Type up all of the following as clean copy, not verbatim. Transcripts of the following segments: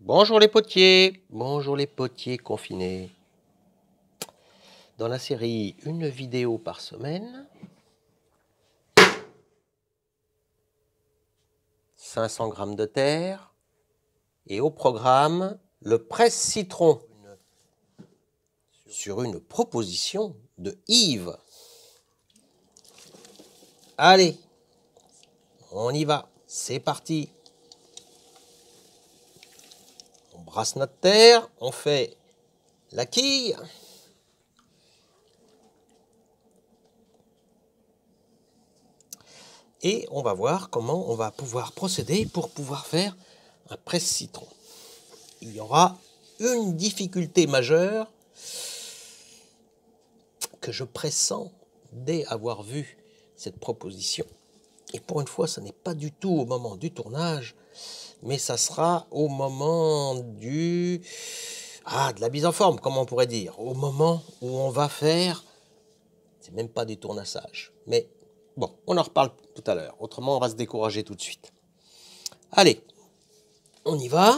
Bonjour les potiers confinés. Dans la série Une vidéo par semaine, 500 g de terre et au programme le presse-citron sur une proposition de Yves. Allez, on y va, c'est parti. On brasse notre terre, on fait la quille. Et on va voir comment on va pouvoir procéder pour pouvoir faire un presse-citron. Il y aura une difficulté majeure que je pressens dès avoir vu cette proposition. Et pour une fois, ce n'est pas du tout au moment du tournage, mais ça sera au moment de la mise en forme, comme on pourrait dire. Au moment où on va faire, c'est même pas du tournassage. Mais bon, on en reparle tout à l'heure. Autrement, on va se décourager tout de suite. Allez, on y va,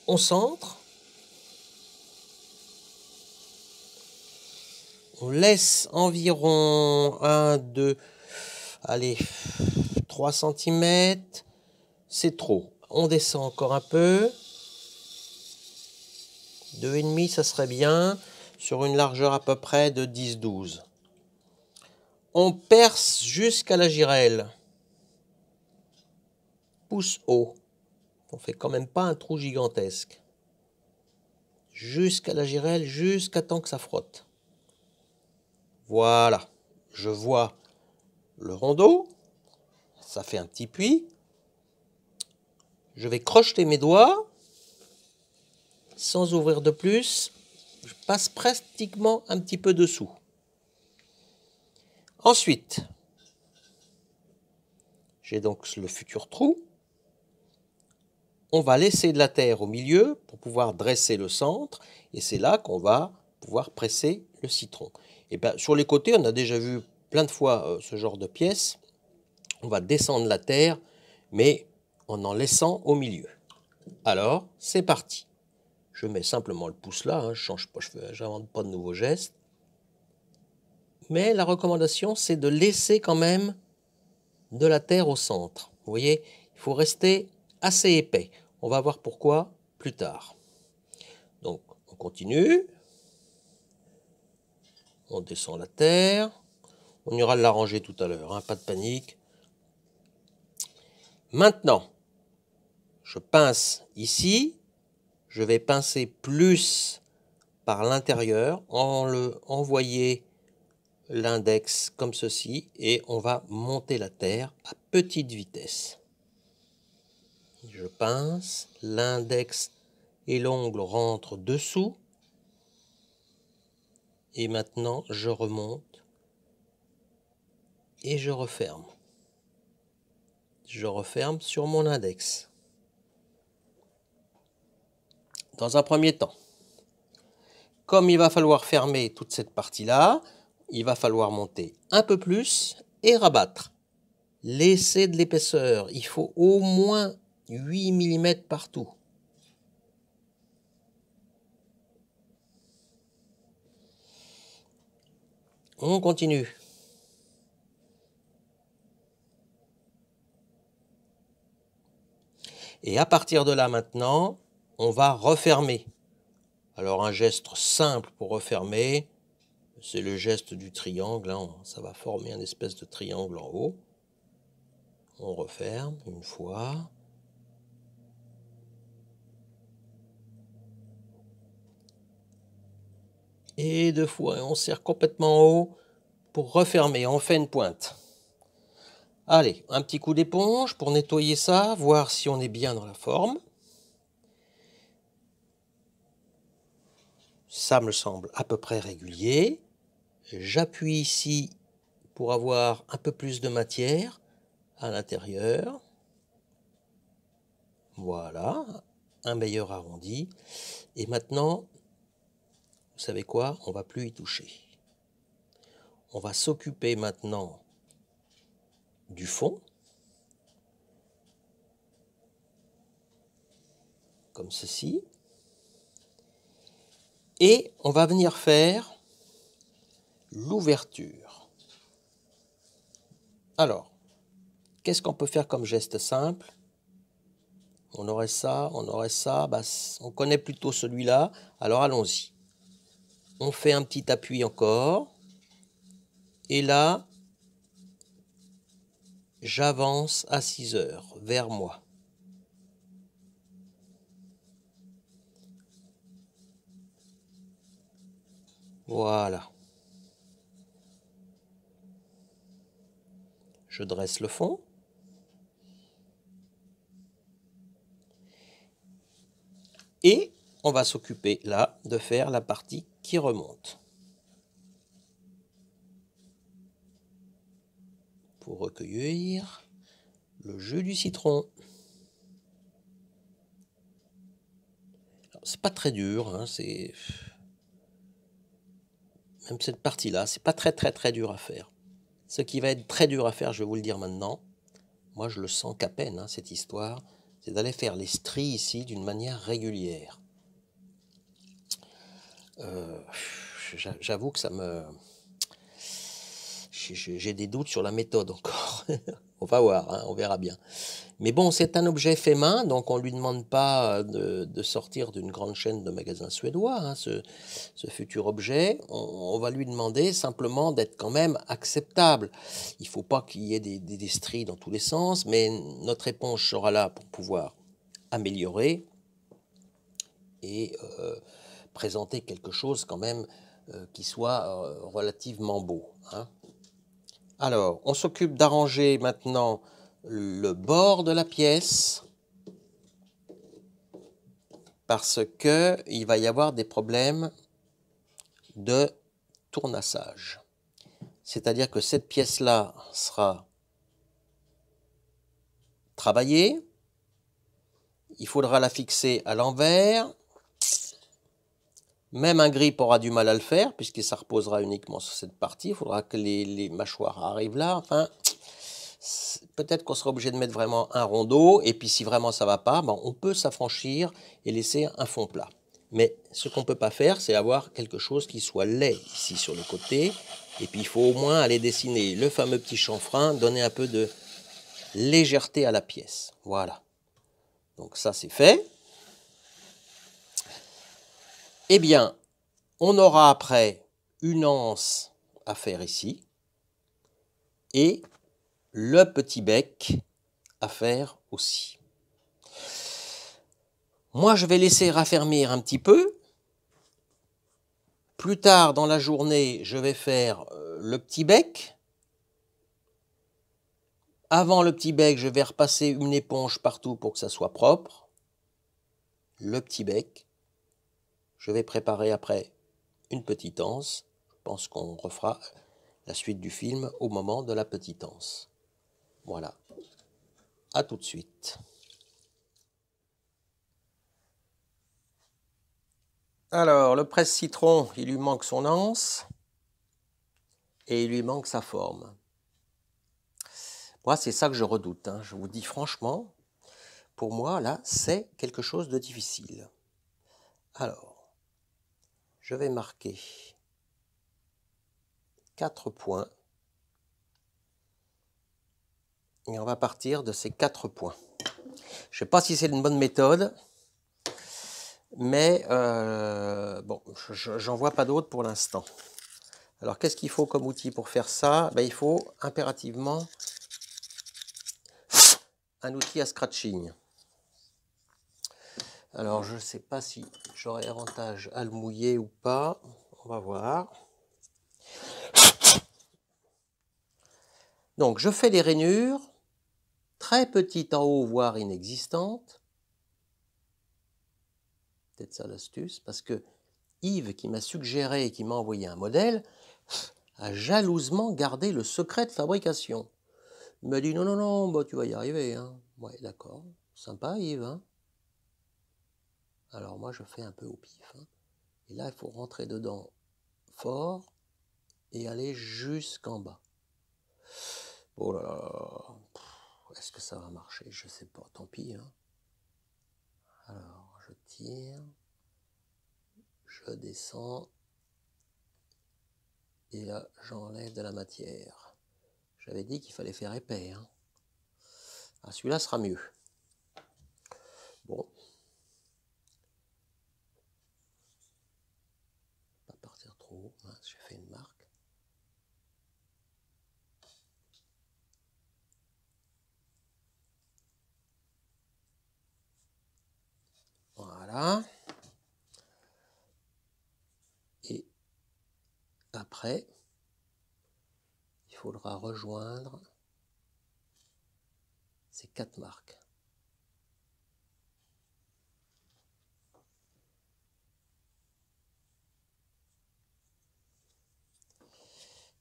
on centre. On laisse environ 1, 2, allez, 3 cm. C'est trop. On descend encore un peu. 2,5, ça serait bien. Sur une largeur à peu près de 10-12. On perce jusqu'à la girelle. Pouce haut. On fait quand même pas un trou gigantesque. Jusqu'à la girelle, jusqu'à temps que ça frotte. Voilà. Je vois le rondeau. Ça fait un petit puits. Je vais crocheter mes doigts. Sans ouvrir de plus. Je passe pratiquement un petit peu dessous. Ensuite, j'ai donc le futur trou. On va laisser de la terre au milieu pour pouvoir dresser le centre. Et c'est là qu'on va pouvoir presser le citron. Et bien, sur les côtés, on a déjà vu plein de fois ce genre de pièces. On va descendre la terre, mais en laissant au milieu. Alors, c'est parti. Je mets simplement le pouce là, je change pas, je n'invente pas de nouveaux gestes. Mais la recommandation, c'est de laisser quand même de la terre au centre. Vous voyez, il faut rester assez épais. On va voir pourquoi plus tard. Donc, on continue. On descend la terre. On ira l'arranger tout à l'heure, pas de panique. Maintenant, je pince ici. Je vais pincer plus par l'intérieur, envoyer l'index comme ceci, et on va monter la terre à petite vitesse. Je pince, l'index et l'ongle rentrent dessous, et maintenant je remonte et je referme. Je referme sur mon index. Dans un premier temps, comme il va falloir fermer toute cette partie-là, il va falloir monter un peu plus et rabattre. Laisser de l'épaisseur. Il faut au moins 8 mm partout. On continue. Et à partir de là maintenant, on va refermer. Alors un geste simple pour refermer, c'est le geste du triangle. Ça va former une espèce de triangle en haut. On referme une fois. Et deux fois. Et on serre complètement en haut pour refermer. On fait une pointe. Allez, un petit coup d'éponge pour nettoyer ça, voir si on est bien dans la forme. Ça me semble à peu près régulier. J'appuie ici pour avoir un peu plus de matière à l'intérieur. Voilà, un meilleur arrondi. Et maintenant, vous savez quoi? On ne va plus y toucher. On va s'occuper maintenant du fond. comme ceci. Et on va venir faire l'ouverture. Alors, qu'est-ce qu'on peut faire comme geste simple? On aurait ça, bah, on connaît plutôt celui-là, alors allons-y. On fait un petit appui encore, et là, j'avance à 6 heures vers moi. Voilà. Je dresse le fond. Et on va s'occuper là de faire la partie qui remonte. Pour recueillir le jus du citron. C'est pas très dur, hein, c'est... Même cette partie-là, c'est pas très dur à faire. Ce qui va être très dur à faire, je vais vous le dire maintenant, moi je le sens qu'à peine, hein, cette histoire, c'est d'aller faire les stries ici d'une manière régulière. J'avoue que ça me... J'ai des doutes sur la méthode encore. On va voir, hein, on verra bien. Mais bon, c'est un objet fait main, donc on ne lui demande pas de sortir d'une grande chaîne de magasins suédois, hein, ce futur objet. On va lui demander simplement d'être quand même acceptable. Il ne faut pas qu'il y ait des stries dans tous les sens, mais notre éponge sera là pour pouvoir améliorer et présenter quelque chose quand même qui soit relativement beau, hein. Alors, on s'occupe d'arranger maintenant le bord de la pièce parce que il va y avoir des problèmes de tournassage. C'est-à-dire que cette pièce-là sera travaillée, il faudra la fixer à l'envers, même un grip aura du mal à le faire puisque ça reposera uniquement sur cette partie, il faudra que les mâchoires arrivent là, enfin... Peut-être qu'on sera obligé de mettre vraiment un rondeau, et puis si vraiment ça ne va pas, ben on peut s'affranchir et laisser un fond plat. Mais ce qu'on ne peut pas faire, c'est avoir quelque chose qui soit laid ici sur le côté, et puis il faut au moins aller dessiner le fameux petit chanfrein, donner un peu de légèreté à la pièce. Voilà. Donc ça c'est fait. Eh bien, on aura après une anse à faire ici, et le petit bec à faire aussi. Moi, je vais laisser raffermir un petit peu. Plus tard dans la journée, je vais faire le petit bec. Avant le petit bec, je vais repasser une éponge partout pour que ça soit propre. Le petit bec. Je vais préparer après une petite anse. Je pense qu'on refera la suite du film au moment de la petite anse. Voilà. À tout de suite. Alors, le presse-citron, il lui manque son anse et il lui manque sa forme. Moi, c'est ça que je redoute, hein. Je vous dis franchement, pour moi, là, c'est quelque chose de difficile. Alors, je vais marquer 4 points. Et on va partir de ces 4 points. Je ne sais pas si c'est une bonne méthode, mais bon, j'en vois pas d'autre pour l'instant. Alors, qu'est-ce qu'il faut comme outil pour faire ça? Ben, il faut impérativement un outil à scratching. Alors, je ne sais pas si j'aurai avantage à le mouiller ou pas. On va voir. Donc, je fais des rainures, très petites en haut, voire inexistantes. Peut-être ça l'astuce, parce que Yves, qui m'a suggéré et qui m'a envoyé un modèle, a jalousement gardé le secret de fabrication. Il m'a dit non, non, non, bah, tu vas y arriver. Hein. Ouais, d'accord. Sympa, Yves. Hein. Alors moi, je fais un peu au pif. Hein. Et là, il faut rentrer dedans fort et aller jusqu'en bas. Oh là là. Est-ce que ça va marcher? Je sais pas. Tant pis. Hein. Alors, je tire, je descends, et là, j'enlève de la matière. J'avais dit qu'il fallait faire épais, hein. Ah, celui-là sera mieux. Bon. Pas partir trop haut. Mince, j'ai fait une marque. Voilà. Et après, il faudra rejoindre ces 4 marques.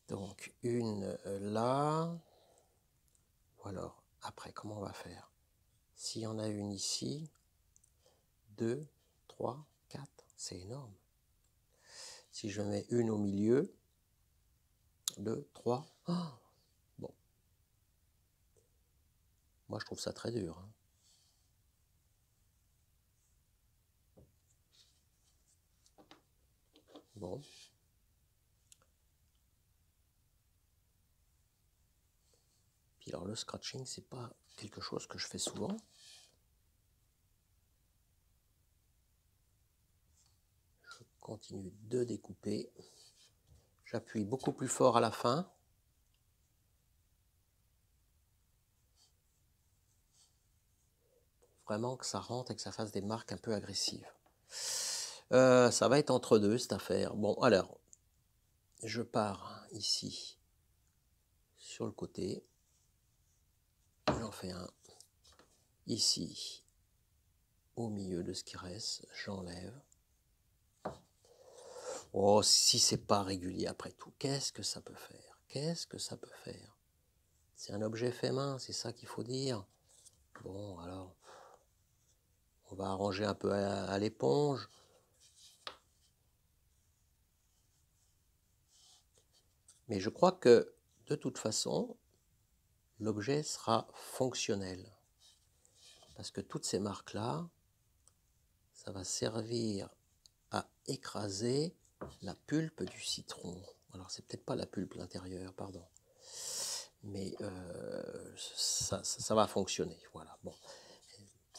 Donc une là. Ou alors, après, comment on va faire? S'il y en a une ici, 2, 3, 4, c'est énorme. Si je mets une au milieu, 2, 3, oh, bon. Moi, je trouve ça très dur, hein. Bon. Puis alors, le scratching, c'est pas quelque chose que je fais souvent. Je continue de découper. J'appuie beaucoup plus fort à la fin. Vraiment que ça rentre et que ça fasse des marques un peu agressives. Ça va être entre deux cette affaire. Bon, alors, je pars ici sur le côté. J'en fais un ici au milieu de ce qui reste. J'enlève. Oh, si c'est pas régulier après tout, qu'est-ce que ça peut faire? Qu'est-ce que ça peut faire? C'est un objet fait main, c'est ça qu'il faut dire. Bon, alors, on va arranger un peu à l'éponge. Mais je crois que, de toute façon, l'objet sera fonctionnel. Parce que toutes ces marques-là, ça va servir à écraser la pulpe du citron. Alors, c'est peut-être pas la pulpe, l'intérieur, pardon. Mais ça va fonctionner. Voilà, bon.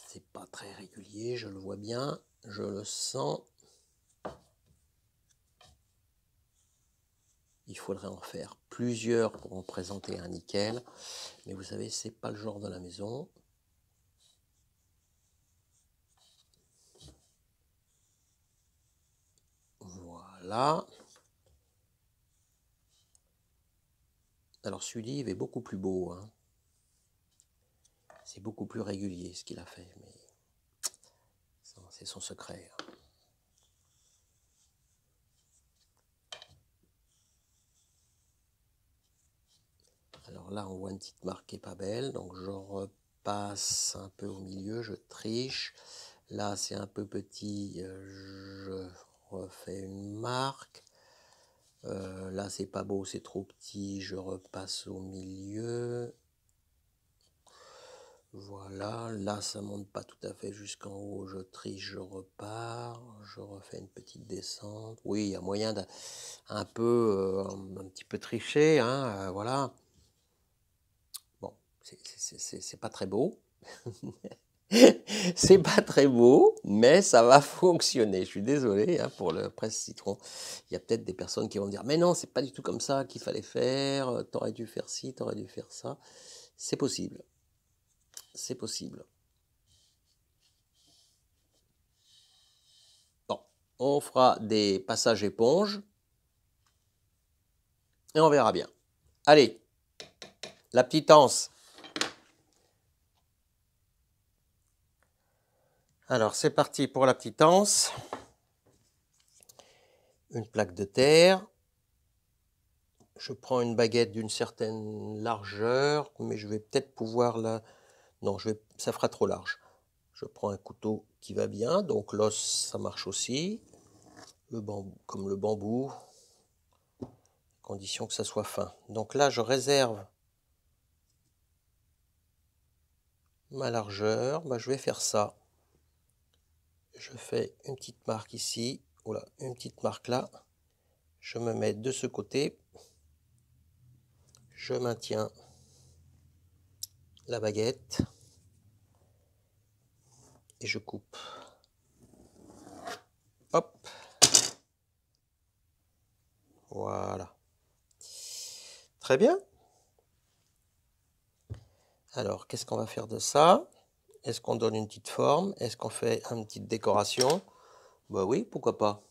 C'est pas très régulier, je le vois bien, je le sens. Il faudrait en faire plusieurs pour en présenter un nickel. Mais vous savez, c'est pas le genre de la maison. Voilà. Alors celui-là, il est beaucoup plus beau, hein. C'est beaucoup plus régulier ce qu'il a fait, mais c'est son secret, hein. Alors là, on voit une petite marque qui n'est pas belle, donc je repasse un peu au milieu, je triche. Là, c'est un peu petit, je refais une marque. Là, c'est pas beau, c'est trop petit, je repasse au milieu. Voilà, là, ça monte pas tout à fait jusqu'en haut, je triche, je repars, je refais une petite descente. Oui, il y a moyen d'un un petit peu tricher, hein, voilà. Bon, c'est pas très beau. C'est pas très beau, mais ça va fonctionner. Je suis désolé, hein, pour le presse-citron. Il y a peut-être des personnes qui vont me dire, mais non, c'est pas du tout comme ça qu'il fallait faire. T'aurais dû faire ci, t'aurais dû faire ça. C'est possible. C'est possible. Bon, on fera des passages éponges et on verra bien. Allez, la petite anse. Alors, c'est parti pour la petite anse. Une plaque de terre. Je prends une baguette d'une certaine largeur, mais je vais peut-être pouvoir la... Non, ça fera trop large. Je prends un couteau qui va bien, donc l'os, ça marche aussi. Le bambou, comme le bambou, condition que ça soit fin. Donc là, je réserve ma largeur. Bah, je vais faire ça. je fais une petite marque ici, voilà, une petite marque là. Je me mets de ce côté, je maintiens la baguette et je coupe. Hop, voilà. Très bien. Alors, qu'est-ce qu'on va faire de ça? Est-ce qu'on donne une petite forme? Est-ce qu'on fait une petite décoration? Bah oui, pourquoi pas.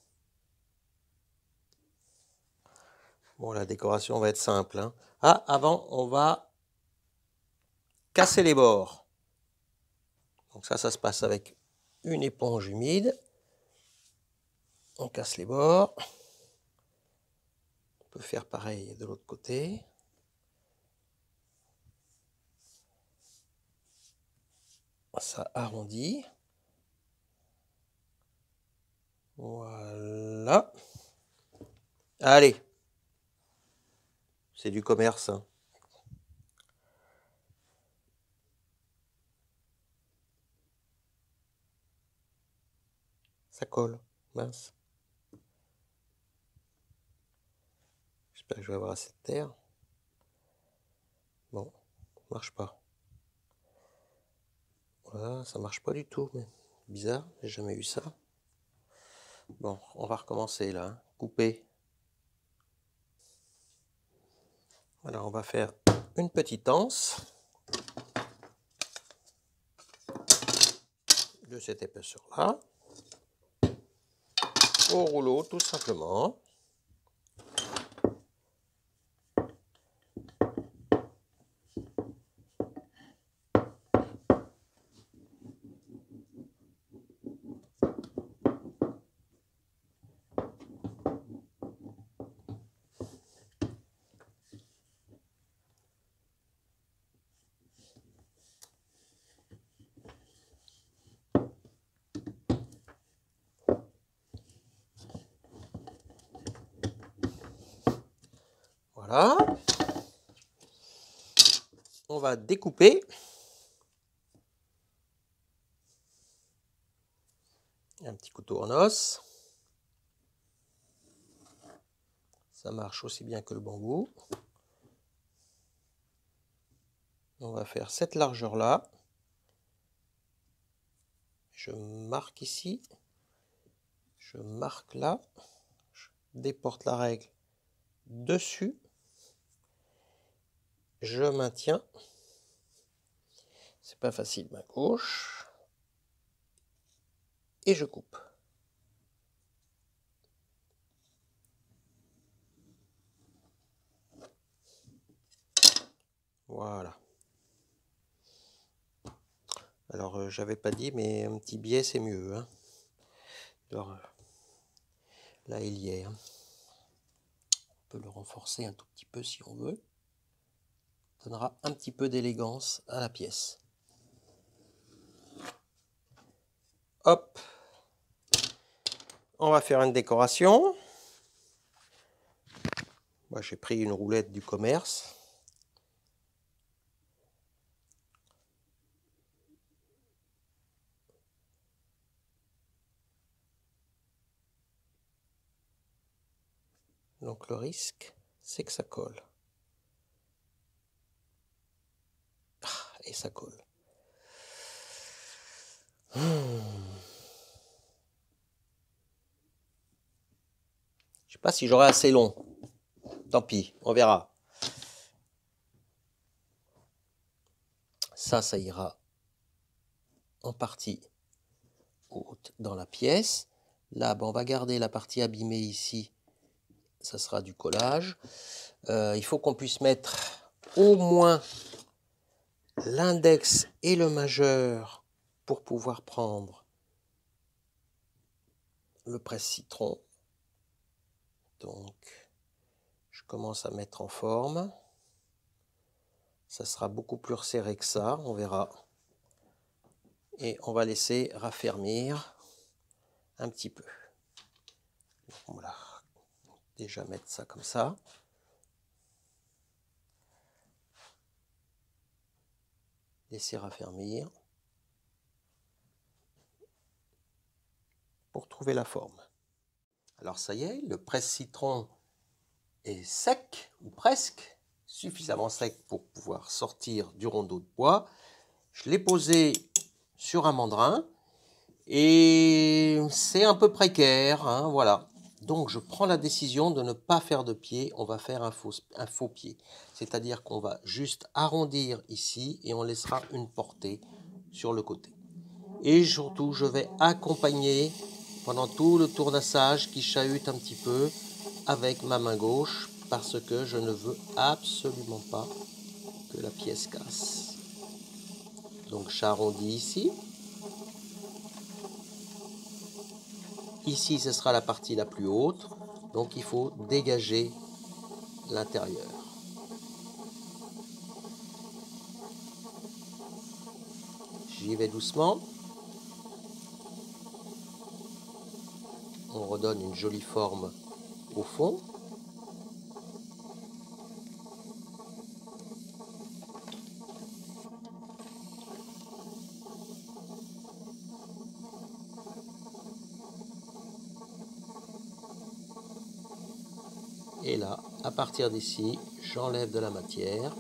Bon, la décoration va être simple, hein. Ah, avant, on va casser les bords. Donc ça se passe avec une éponge humide. On casse les bords. On peut faire pareil de l'autre côté. Ça arrondit. Voilà. Allez. C'est du commerce, hein. Ça colle. Mince. J'espère que je vais avoir assez de terre. Bon, ça marche pas. Voilà, ça marche pas du tout. Mais bizarre, j'ai jamais eu ça. Bon, on va recommencer là, hein. Couper. Voilà, on va faire une petite anse de cette épaisseur-là. Au rouleau, tout simplement. Voilà. On va découper. Un petit couteau en os. Ça marche aussi bien que le bambou. On va faire cette largeur-là. Je marque ici. Je marque là. Je déporte la règle dessus. Je maintiens. C'est pas facile, main gauche. Et je coupe. Voilà. Alors, j'avais pas dit, mais un petit biais, c'est mieux, hein. Alors, là, il y est, hein. On peut le renforcer un tout petit peu si on veut. Ça donnera un petit peu d'élégance à la pièce. Hop. On va faire une décoration. Moi, j'ai pris une roulette du commerce. Donc le risque, c'est que ça colle. Ah, et ça colle. Je sais pas si j'aurai assez long. Tant pis, on verra. Ça ira en partie haute dans la pièce. Là, ben, on va garder la partie abîmée ici. Ça sera du collage. Il faut qu'on puisse mettre au moins l'index et le majeur pour pouvoir prendre le presse-citron. Donc, je commence à mettre en forme. Ça sera beaucoup plus resserré que ça, on verra. Et on va laisser raffermir un petit peu. Voilà. Déjà mettre ça comme ça. Laisser raffermir. pour trouver la forme. Alors ça y est, le presse-citron est sec, ou presque, suffisamment sec pour pouvoir sortir du rondeau de bois. Je l'ai posé sur un mandrin et c'est un peu précaire, hein, voilà. Donc je prends la décision de ne pas faire de pied, on va faire un faux pied. C'est-à-dire qu'on va juste arrondir ici et on laissera une portée sur le côté. Et surtout, je vais accompagner pendant tout le tournassage qui chahute un petit peu avec ma main gauche parce que je ne veux absolument pas que la pièce casse. Donc j'arrondis ici. Ici, ce sera la partie la plus haute, donc il faut dégager l'intérieur. J'y vais doucement. On redonne une jolie forme au fond. Et là, à partir d'ici, j'enlève de la matière.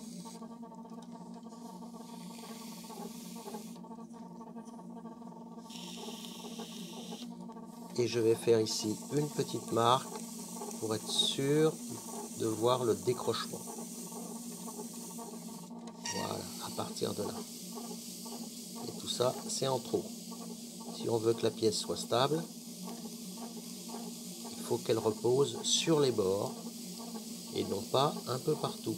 Et je vais faire ici une petite marque pour être sûr de voir le décrochement. Voilà, à partir de là. Et tout ça, c'est en trop. Si on veut que la pièce soit stable, il faut qu'elle repose sur les bords et non pas un peu partout.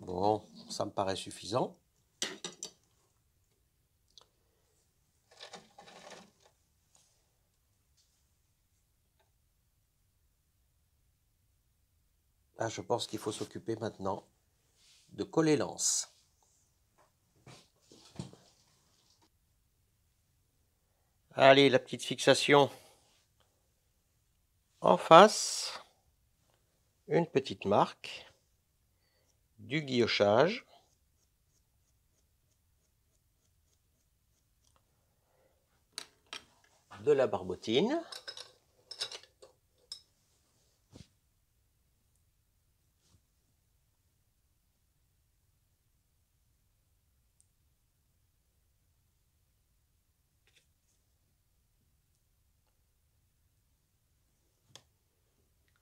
Bon, ça me paraît suffisant. Là, je pense qu'il faut s'occuper maintenant de coller l'anse. Allez, la petite fixation en face, une petite marque, du guillochage, de la barbotine,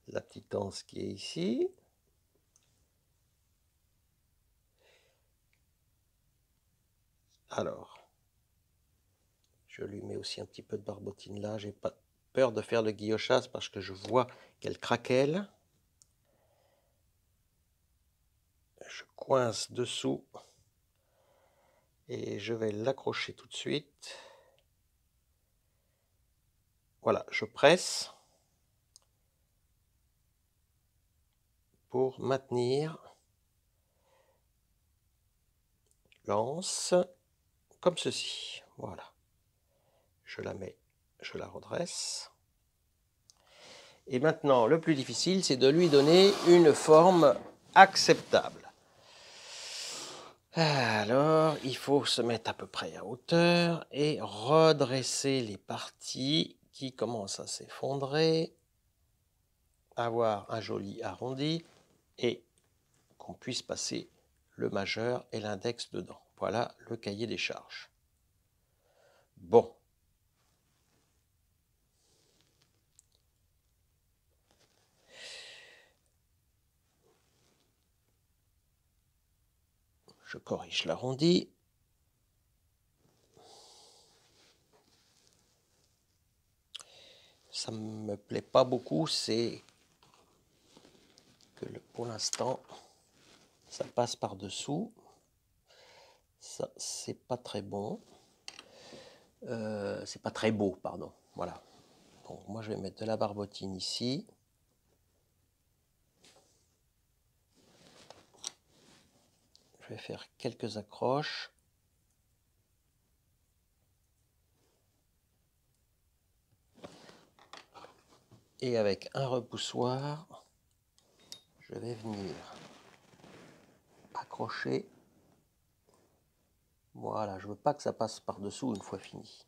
la petite anse qui est ici. Alors, je lui mets aussi un petit peu de barbotine là. J'ai pas peur de faire le guillochage parce que je vois qu'elle craquelle. Je coince dessous et je vais l'accrocher tout de suite. Voilà, je presse pour maintenir l'anse comme ceci. Voilà. Je la mets, je la redresse. Et maintenant, le plus difficile, c'est de lui donner une forme acceptable. Alors, il faut se mettre à peu près à hauteur et redresser les parties qui commence à s'effondrer, avoir un joli arrondi et qu'on puisse passer le majeur et l'index dedans. Voilà le cahier des charges. Bon. Je corrige l'arrondi. Ça ne me plaît pas beaucoup, c'est que pour l'instant, ça passe par-dessous. Ça, c'est pas très bon. C'est pas très beau, pardon. Voilà. Donc moi, je vais mettre de la barbotine ici. Je vais faire quelques accroches. Et avec un repoussoir, je vais venir accrocher. Voilà, je veux pas que ça passe par-dessous une fois fini.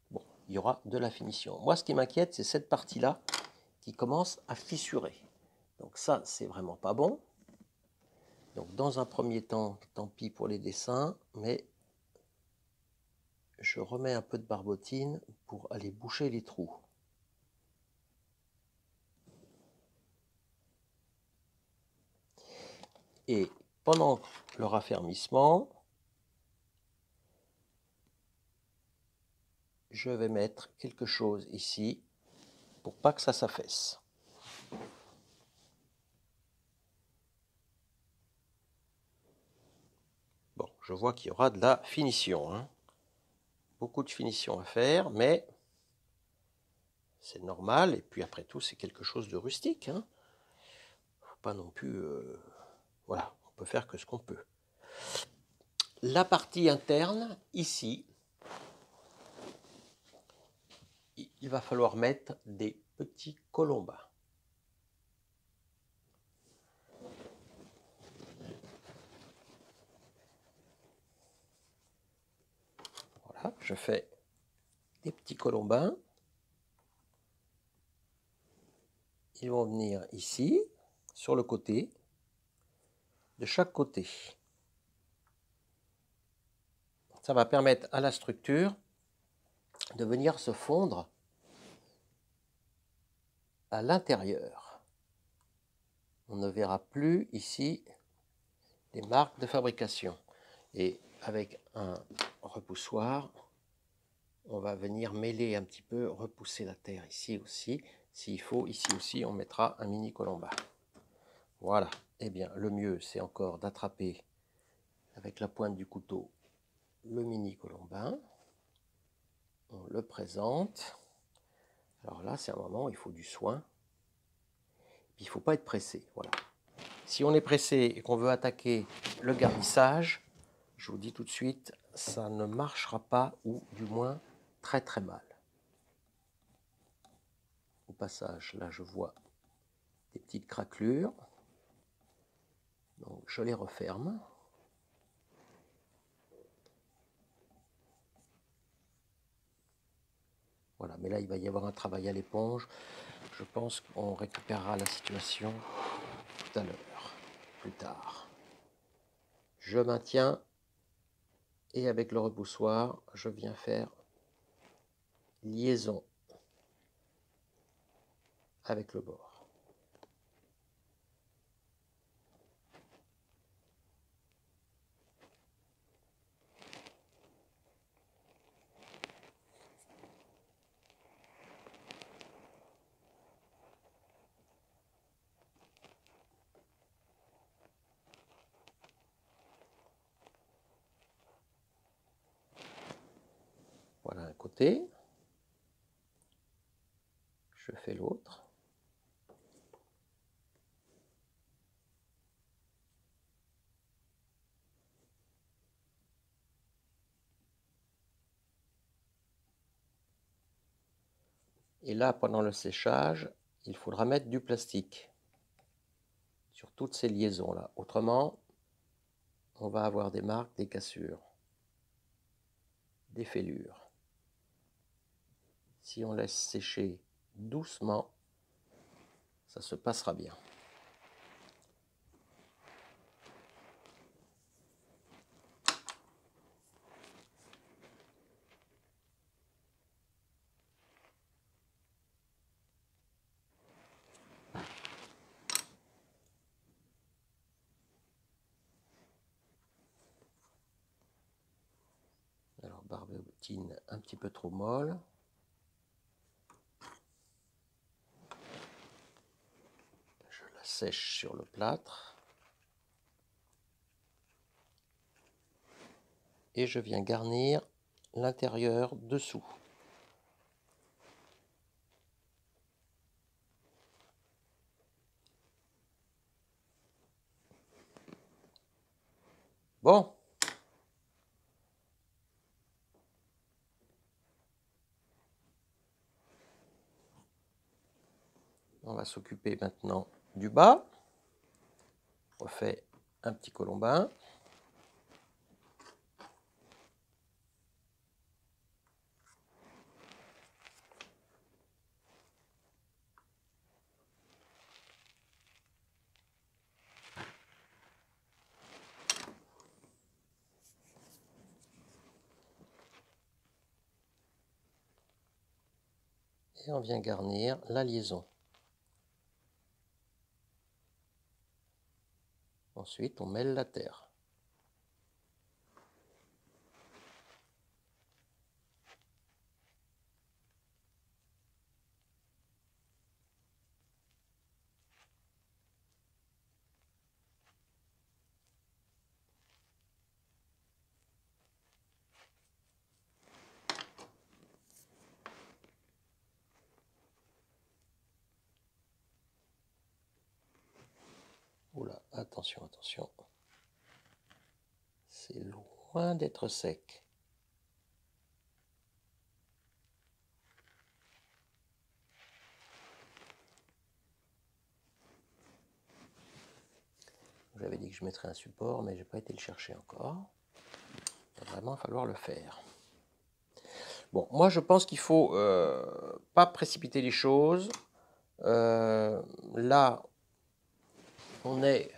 Bon, il y aura de la finition. Moi, ce qui m'inquiète, c'est cette partie-là qui commence à fissurer. Donc ça, c'est vraiment pas bon. Donc dans un premier temps, tant pis pour les dessins, mais je remets un peu de barbotine pour aller boucher les trous. Et pendant le raffermissement, je vais mettre quelque chose ici pour pas que ça s'affaisse. Bon, je vois qu'il y aura de la finition, hein. Beaucoup de finition à faire, mais c'est normal. Et puis après tout, c'est quelque chose de rustique, hein. Faut pas non plus... voilà, on peut faire que ce qu'on peut. La partie interne, ici, il va falloir mettre des petits colombins. Voilà, je fais des petits colombins. Ils vont venir ici, sur le côté, de chaque côté. Ça va permettre à la structure de venir se fondre à l'intérieur. On ne verra plus ici les marques de fabrication. Et avec un repoussoir, on va venir mêler un petit peu, repousser la terre ici aussi. S'il faut, ici aussi, on mettra un mini colombin. Voilà. Eh bien, le mieux, c'est encore d'attraper avec la pointe du couteau le mini colombin. On le présente. Alors là, c'est un moment où il faut du soin. Puis il ne faut pas être pressé. Voilà. Si on est pressé et qu'on veut attaquer le garnissage, je vous dis tout de suite, ça ne marchera pas, ou du moins très très mal. Au passage, là je vois des petites craquelures. Donc je les referme. Voilà, mais là il va y avoir un travail à l'éponge. Je pense qu'on récupérera la situation tout à l'heure, plus tard. Je maintiens et avec le repoussoir, je viens faire liaison avec le bord. Voilà un côté. Je fais l'autre. Et là, pendant le séchage, il faudra mettre du plastique sur toutes ces liaisons-là. Autrement, on va avoir des marques, des cassures, des fêlures. Si on laisse sécher doucement, ça se passera bien. Alors, barbotine un petit peu trop molle. Je la sèche sur le plâtre. Et je viens garnir l'intérieur dessous. Bon. On va s'occuper maintenant du bas. On refait un petit colombin. Et on vient garnir la liaison. Ensuite, on mêle la terre. Oula, attention, attention. C'est loin d'être sec. J'avais dit que je mettrais un support, mais je n'ai pas été le chercher encore. Il va vraiment falloir le faire. Bon, moi je pense qu'il ne faut pas précipiter les choses. Là, on est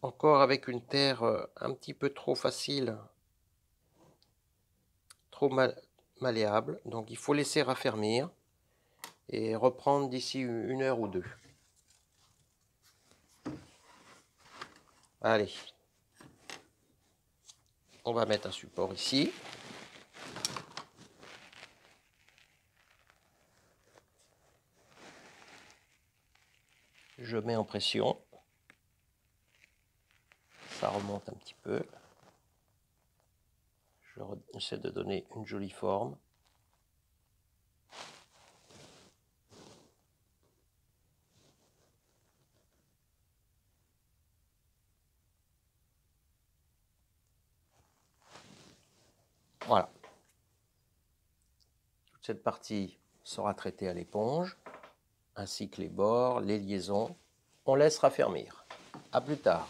encore avec une terre un petit peu trop facile, trop malléable. Donc il faut laisser raffermir et reprendre d'ici 1 heure ou 2. Allez, on va mettre un support ici. Je mets en pression. Ça remonte un petit peu. J'essaie de donner une jolie forme. Voilà. Toute cette partie sera traitée à l'éponge, ainsi que les bords, les liaisons. On laisse raffermir. À plus tard.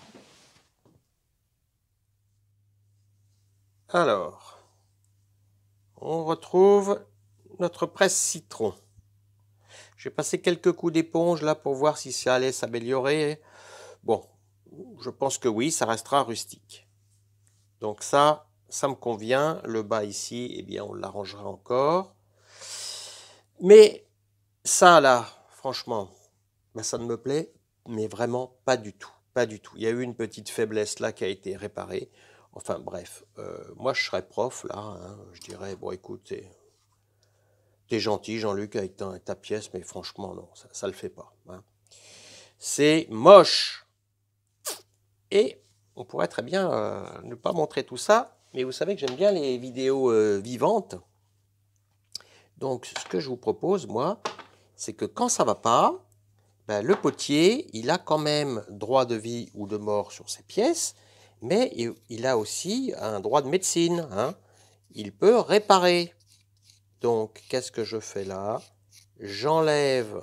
Alors, on retrouve notre presse citron. J'ai passé quelques coups d'éponge là pour voir si ça allait s'améliorer. Bon, je pense que oui, ça restera rustique. Donc ça me convient. Le bas ici, eh bien, on l'arrangera encore. Mais ça là, franchement, ben, ça ne me plaît, mais vraiment pas du tout. Pas du tout. Il y a eu une petite faiblesse là qui a été réparée. Enfin bref, moi je serais prof là, hein, je dirais, bon écoute, t'es gentil Jean-Luc avec ta pièce, mais franchement non, ça le fait pas. Hein. C'est moche. Et on pourrait très bien ne pas montrer tout ça, mais vous savez que j'aime bien les vidéos vivantes. Donc ce que je vous propose, moi, c'est que quand ça va pas, ben, le potier, il a quand même droit de vie ou de mort sur ses pièces, mais il a aussi un droit de médecine. Hein. Il peut réparer. Donc, qu'est-ce que je fais là? J'enlève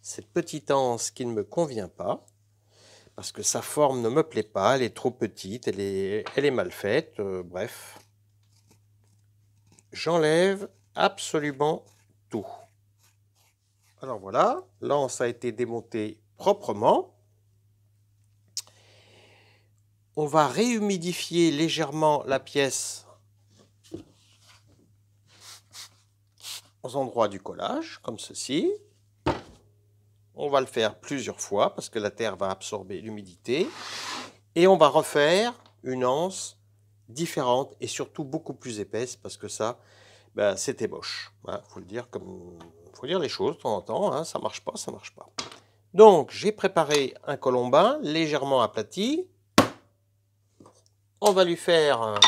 cette petite anse qui ne me convient pas, parce que sa forme ne me plaît pas, elle est trop petite, elle est mal faite, bref. J'enlève absolument tout. Alors voilà, l'anse a été démontée proprement. On va réhumidifier légèrement la pièce aux endroits du collage, comme ceci. On va le faire plusieurs fois parce que la terre va absorber l'humidité. Et on va refaire une anse différente et surtout beaucoup plus épaisse parce que ça, ben, c'était moche. Voilà, faut le dire faut dire les choses de temps en temps, hein, ça marche pas, ça marche pas. Donc, j'ai préparé un colombin légèrement aplati. On va lui faire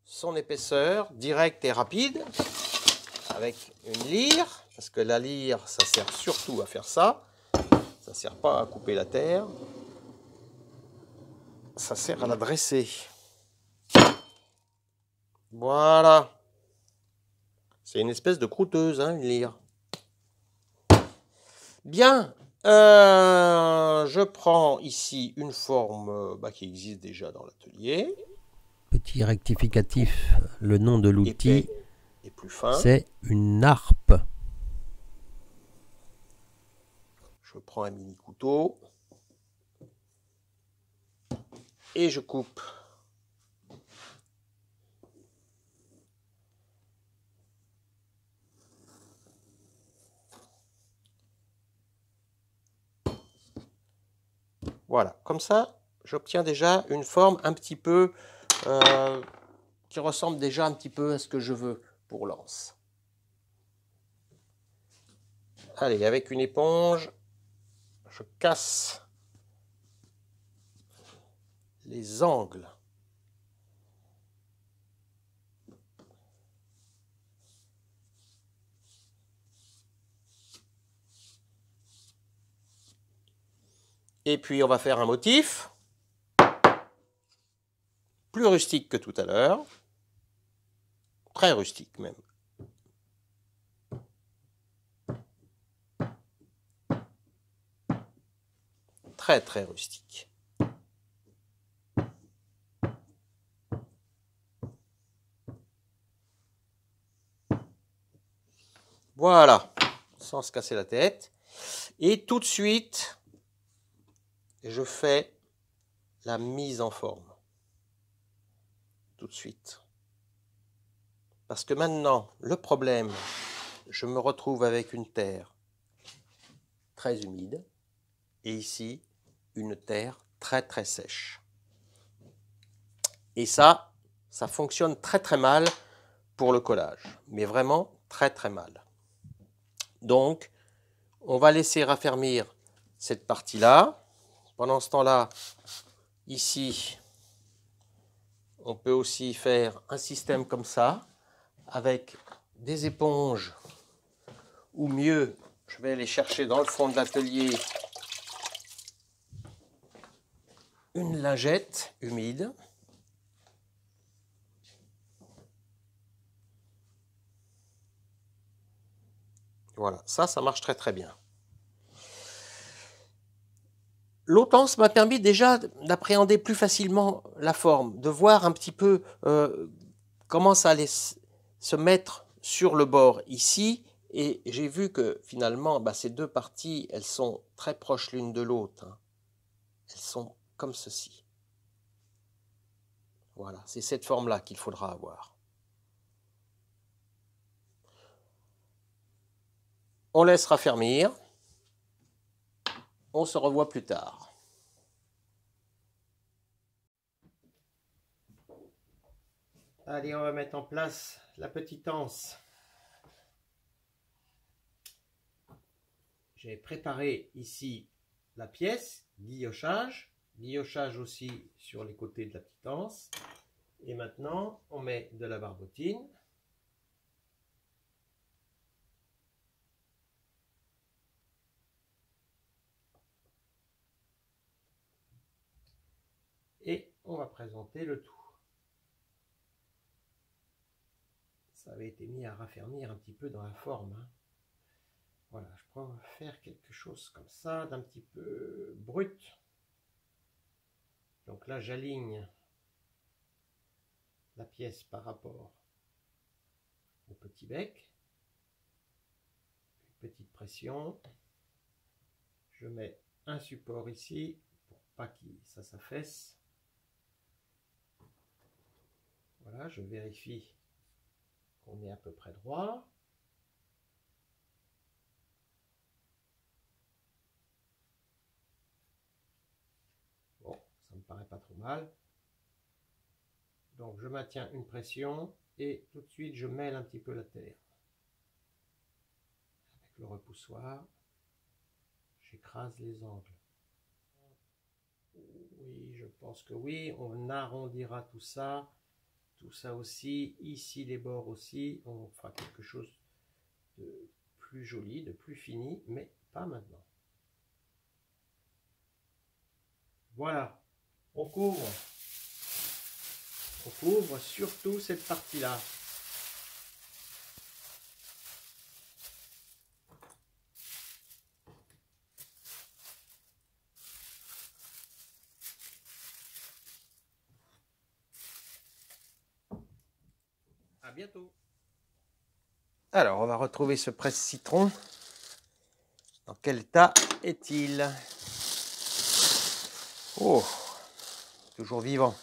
son épaisseur directe et rapide avec une lyre, parce que la lyre, ça sert surtout à faire ça. Ça ne sert pas à couper la terre. Ça sert à la dresser. Voilà. C'est une espèce de croûteuse, hein, une lyre. Bien. Je prends ici une forme qui existe déjà dans l'atelier. Petit rectificatif, le nom de l'outil, et plus fin. C'est une harpe. Je prends un mini couteau et je coupe. Voilà, comme ça, j'obtiens déjà une forme un petit peu qui ressemble déjà un petit peu à ce que je veux pour l'anse. Allez, avec une éponge, je casse les angles. Et puis on va faire un motif plus rustique que tout à l'heure, très rustique même. Très très rustique. Voilà, sans se casser la tête. Et tout de suite, je fais la mise en forme. Tout de suite. Parce que maintenant, le problème, je me retrouve avec une terre très humide et ici, une terre très très sèche. Et ça fonctionne très très mal pour le collage, mais vraiment très très mal. Donc, on va laisser raffermir cette partie-là. Pendant ce temps-là, ici, on peut aussi faire un système comme ça, avec des éponges, ou mieux, je vais aller chercher dans le fond de l'atelier une lingette humide. Voilà, ça marche très très bien. L'autense m'a permis déjà d'appréhender plus facilement la forme, de voir un petit peu comment ça allait se mettre sur le bord ici. Et j'ai vu que finalement, ces deux parties, elles sont très proches l'une de l'autre. Hein. Elles sont comme ceci. Voilà, c'est cette forme-là qu'il faudra avoir. On laisse raffermir. On se revoit plus tard. Allez, on va mettre en place la petite anse. J'ai préparé ici la pièce, guillochage aussi sur les côtés de la petite anse. Et maintenant, on met de la barbotine. Et on va présenter le tout. Ça avait été mis à raffermir un petit peu dans la forme. Hein. Voilà, je pourrais faire quelque chose comme ça, d'un petit peu brut. Donc là, j'aligne la pièce par rapport au petit bec. Une petite pression. Je mets un support ici pour pas que ça s'affaisse. Voilà, je vérifie qu'on est à peu près droit. Bon, ça me paraît pas trop mal. Donc je maintiens une pression et tout de suite je mêle un petit peu la terre. Avec le repoussoir, j'écrase les angles. Oui, je pense que oui, on arrondira tout ça aussi, ici les bords aussi, on fera quelque chose de plus joli, de plus fini, mais pas maintenant. Voilà, on couvre surtout cette partie-là. À bientôt. Alors, on va retrouver ce presse-citron. Dans quel état est-il? Oh, toujours vivant.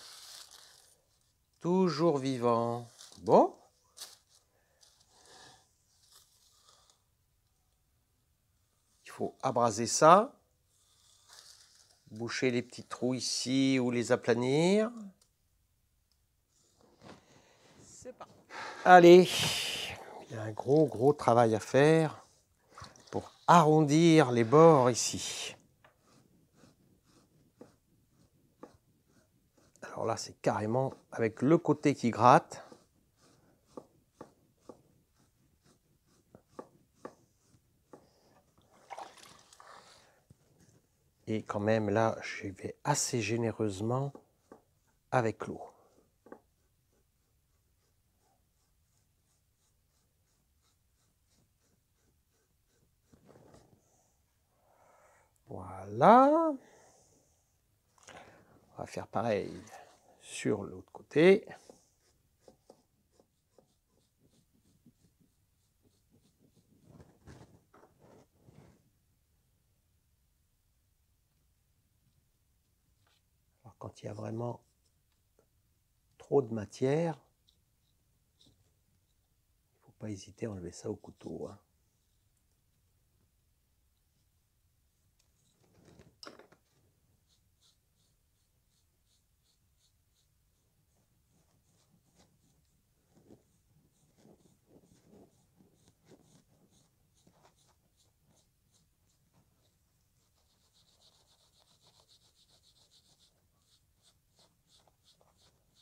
Toujours vivant. Bon. Il faut abraser ça. Boucher les petits trous ici ou les aplanir. C'est parti. Allez, il y a un gros travail à faire pour arrondir les bords ici. Alors là, c'est carrément avec le côté qui gratte. Et quand même, là, je vais assez généreusement avec l'eau. Voilà. On va faire pareil sur l'autre côté. Alors, quand il y a vraiment trop de matière, il ne faut pas hésiter à enlever ça au couteau, hein.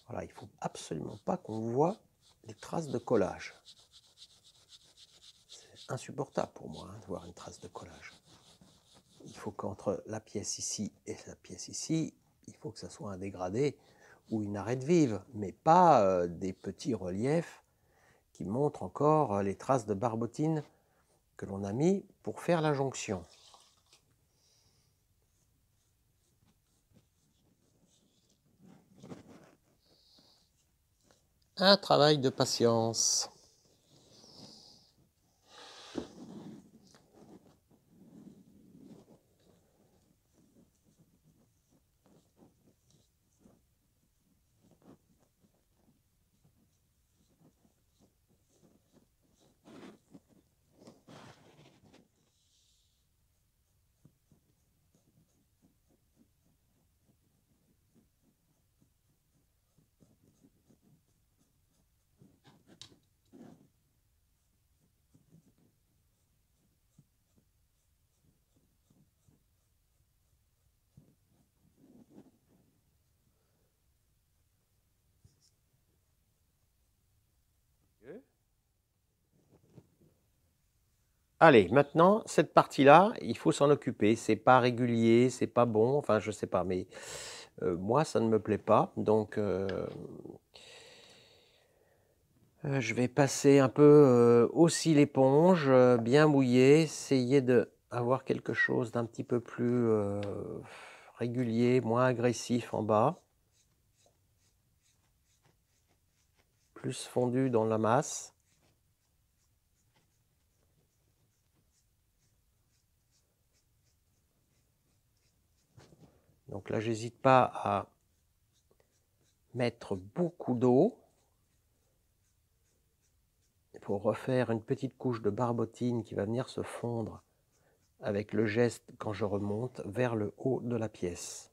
Voilà, il ne faut absolument pas qu'on voit les traces de collage. C'est insupportable pour moi, hein, de voir une trace de collage. Il faut qu'entre la pièce ici et la pièce ici, il faut que ça soit un dégradé ou une arête vive, mais pas des petits reliefs qui montrent encore les traces de barbotine que l'on a mis pour faire la jonction. Un travail de patience. Allez, maintenant, cette partie-là, il faut s'en occuper. C'est pas régulier, c'est pas bon, enfin, je sais pas, mais moi, ça ne me plaît pas. Donc, Je vais passer un peu aussi l'éponge, bien mouillée, essayer d'avoir quelque chose d'un petit peu plus régulier, moins agressif en bas. Plus fondu dans la masse. Donc là, j'hésite pas à mettre beaucoup d'eau pour refaire une petite couche de barbotine qui va venir se fondre avec le geste quand je remonte vers le haut de la pièce.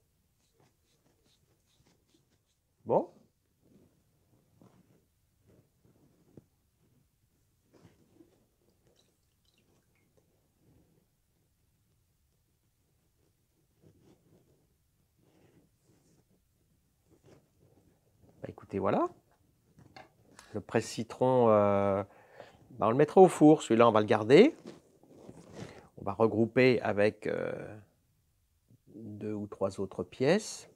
Bon. Bah, écoutez, voilà. Le presse-citron, on le mettra au four. Celui-là, on va le garder. On va regrouper avec 2 ou 3 autres pièces.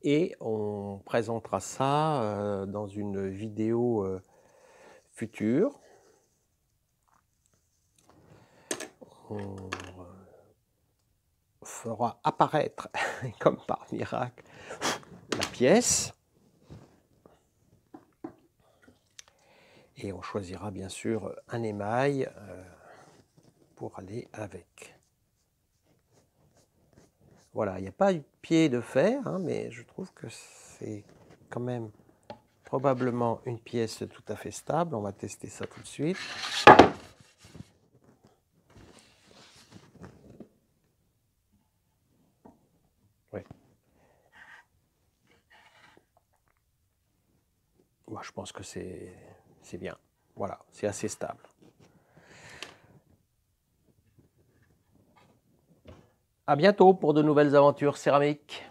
Et on présentera ça dans une vidéo future. On fera apparaître, comme par miracle, la pièce. Et on choisira bien sûr un émail pour aller avec. Voilà, il n'y a pas eu pied de fer, hein, mais je trouve que c'est quand même probablement une pièce tout à fait stable. On va tester ça tout de suite. Ouais. Moi, je pense que c'est bien. Voilà, c'est assez stable. À bientôt pour de nouvelles aventures céramiques.